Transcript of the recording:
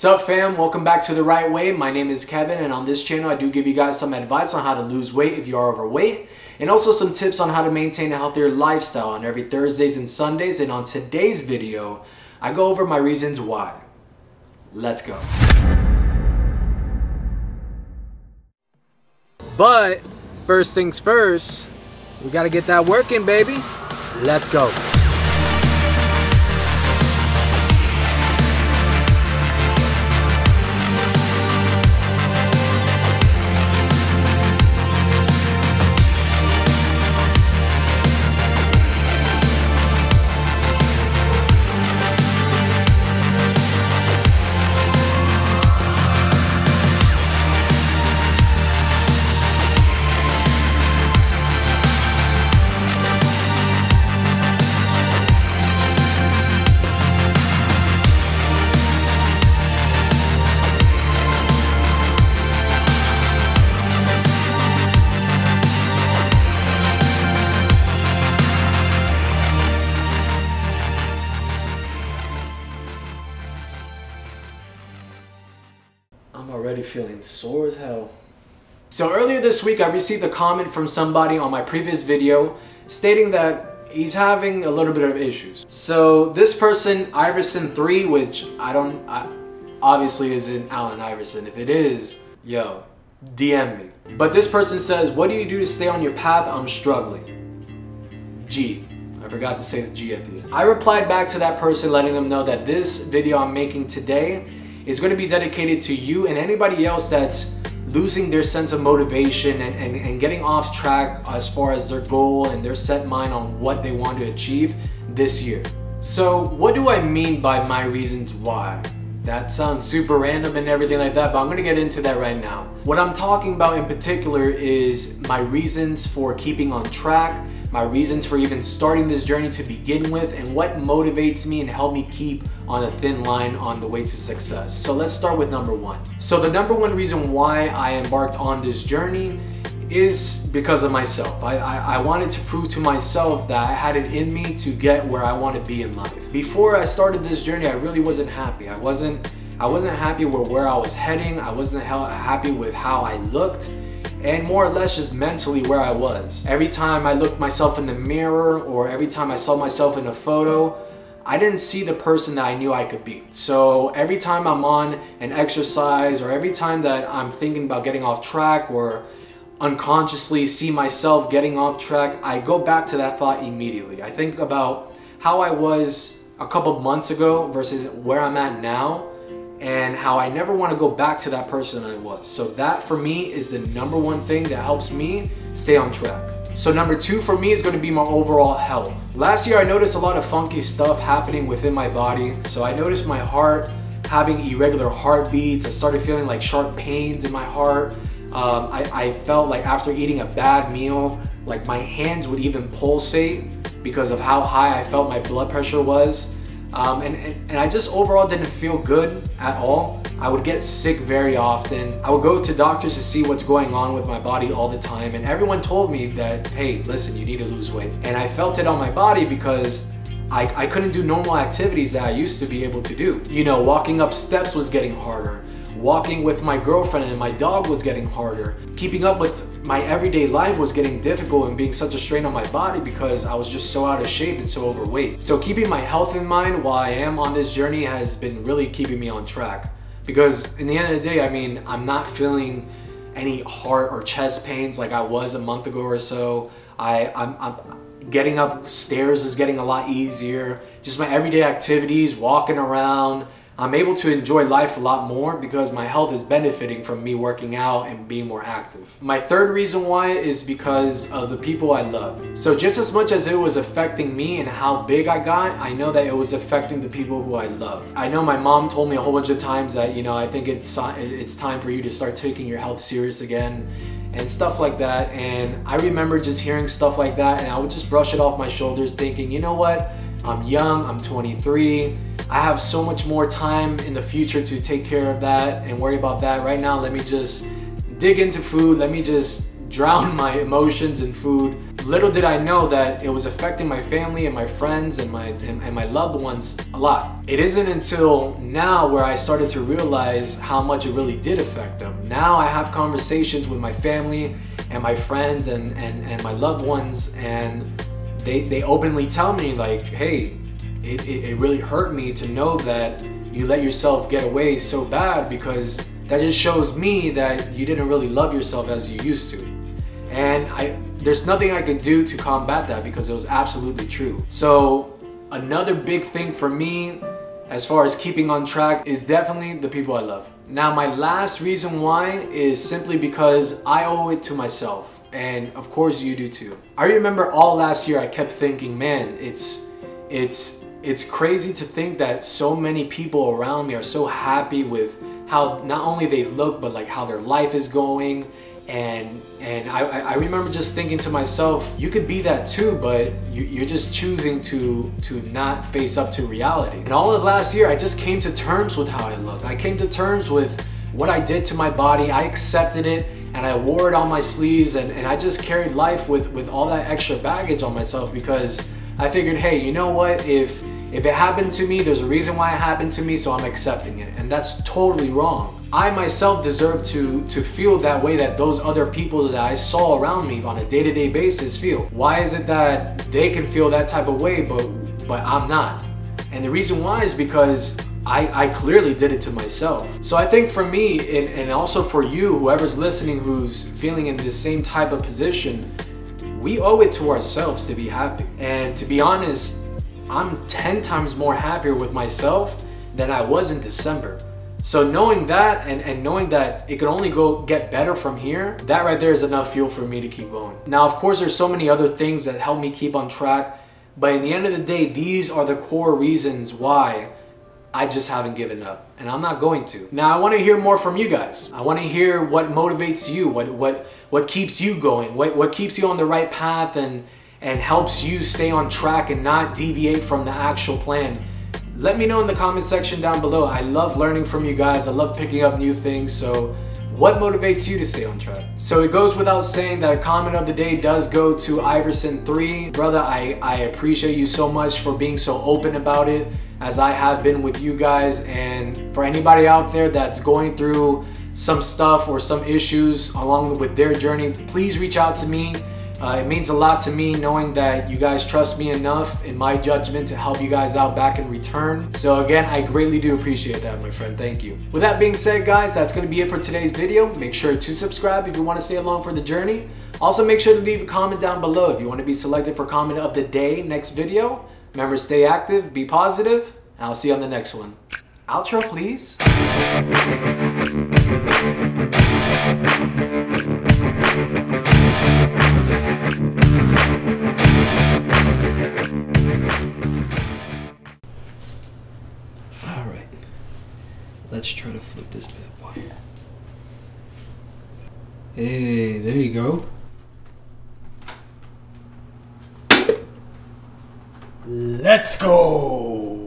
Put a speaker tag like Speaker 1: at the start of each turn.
Speaker 1: What's up, fam? Welcome back to The Right Way. My name is Kevin, and on this channel I do give you guys some advice on how to lose weight if you are overweight, and also some tips on how to maintain a healthier lifestyle on every Thursdays and Sundays. And on today's video, I go over my reasons why. Let's go. But first things first, we gotta get that work in, baby. Let's go. I'm already feeling sore as hell. So earlier this week I received a comment from somebody on my previous video stating that he's having a little bit of issues. So this person, Iverson3, which obviously isn't Allen Iverson. If it is, yo, DM me. But this person says, what do you do to stay on your path? I'm struggling. G. I forgot to say the G at the end. I replied back to that person letting them know that this video I'm making today is going to be dedicated to you and anybody else that's losing their sense of motivation and getting off track as far as their goal and their set mind on what they want to achieve this year. So what do I mean by my reasons why? That sounds super random and everything like that, but I'm going to get into that right now. What I'm talking about in particular is my reasons for keeping on track, my reasons for even starting this journey to begin with, and what motivates me and help me keep on a thin line on the way to success. So let's start with number one. So the number one reason why I embarked on this journey is because of myself. I wanted to prove to myself that I had it in me to get where I want to be in life. Before I started this journey, I really wasn't happy. I wasn't happy with where I was heading. I wasn't happy with how I looked, and more or less just mentally where I was. Every time I looked myself in the mirror or every time I saw myself in a photo, I didn't see the person that I knew I could be. So every time I'm on an exercise or every time that I'm thinking about getting off track or unconsciously see myself getting off track, I go back to that thought immediately. I think about how I was a couple months ago versus where I'm at now, and how I never want to go back to that person I was. So that for me is the number one thing that helps me stay on track. So number two for me is going to be my overall health. Last year I noticed a lot of funky stuff happening within my body. So I noticed my heart having irregular heartbeats. I started feeling like sharp pains in my heart. I felt like after eating a bad meal, like my hands would even pulsate because of how high I felt my blood pressure was. And I just overall didn't feel good at all. I would get sick very often. I would go to doctors to see what's going on with my body all the time, and everyone told me that, hey, listen, you need to lose weight. And I felt it on my body because I couldn't do normal activities that I used to be able to do. You know, walking up steps was getting harder. Walking with my girlfriend and my dog was getting harder. Keeping up with my everyday life was getting difficult and being such a strain on my body because I was just so out of shape and so overweight. So keeping my health in mind while I am on this journey has been really keeping me on track. Because in the end of the day, I mean, I'm not feeling any heart or chest pains like I was a month ago or so. I'm getting upstairs is getting a lot easier. Just my everyday activities, walking around, I'm able to enjoy life a lot more because my health is benefiting from me working out and being more active. My third reason why is because of the people I love. So just as much as it was affecting me and how big I got, I know that it was affecting the people who I love. I know my mom told me a whole bunch of times that, you know, I think it's time for you to start taking your health serious again and stuff like that. And I remember just hearing stuff like that and I would just brush it off my shoulders thinking, you know what? I'm young, I'm 23. I have so much more time in the future to take care of that and worry about that. Right now, let me just dig into food. Let me just drown my emotions in food little did I know that it was affecting my family and my friends and my loved ones a lot. It isn't until now where I started to realize how much it really did affect them. Now I have conversations with my family and my friends and my loved ones, and they openly tell me like, hey, it really hurt me to know that you let yourself get away so bad, because that just shows me that you didn't really love yourself as you used to. And there's nothing I could do to combat that, because it was absolutely true. So another big thing for me as far as keeping on track is definitely the people I love. Now, my last reason why is simply because I owe it to myself. And of course you do too. I remember all last year I kept thinking, man, it's crazy to think that so many people around me are so happy with how not only they look, but like how their life is going. And I remember just thinking to myself, you could be that too, but you're just choosing to not face up to reality. And all of last year, I just came to terms with how I looked. I came to terms with what I did to my body. I accepted it, and I wore it on my sleeves, and I just carried life with all that extra baggage on myself, because I figured, hey, you know what? If it happened to me, there's a reason why it happened to me, so I'm accepting it. And that's totally wrong. I myself deserve to feel that way that those other people that I saw around me on a day-to-day basis feel. Why is it that they can feel that type of way, but I'm not? And the reason why is because I clearly did it to myself. So I think for me, and also for you, whoever's listening who's feeling in the same type of position, we owe it to ourselves to be happy. And to be honest, I'm 10 times more happier with myself than I was in December. So knowing that and knowing that it can only get better from here, that right there is enough fuel for me to keep going. Now, of course, there's so many other things that help me keep on track, but in the end of the day, these are the core reasons why I just haven't given up, and I'm not going to. Now, I want to hear more from you guys. I want to hear what motivates you, what keeps you going, what keeps you on the right path and helps you stay on track and not deviate from the actual plan. Let me know in the comment section down below. I love learning from you guys. I love picking up new things. So what motivates you to stay on track? So it goes without saying that comment of the day does go to Iverson3. Brother, I appreciate you so much for being so open about it, as I have been with you guys. And for anybody out there that's going through some stuff or some issues along with their journey, please reach out to me. It means a lot to me knowing that you guys trust me enough in my judgment to help you guys out back in return. So again, I greatly do appreciate that, my friend. Thank you. With that being said, guys, that's going to be it for today's video. Make sure to subscribe if you want to stay along for the journey. Also, make sure to leave a comment down below if you want to be selected for comment of the day next video. Remember, stay active, be positive, and I'll see you on the next one. Outro, please. Alright, let's try to flip this bad boy. Hey, there you go. Let's go!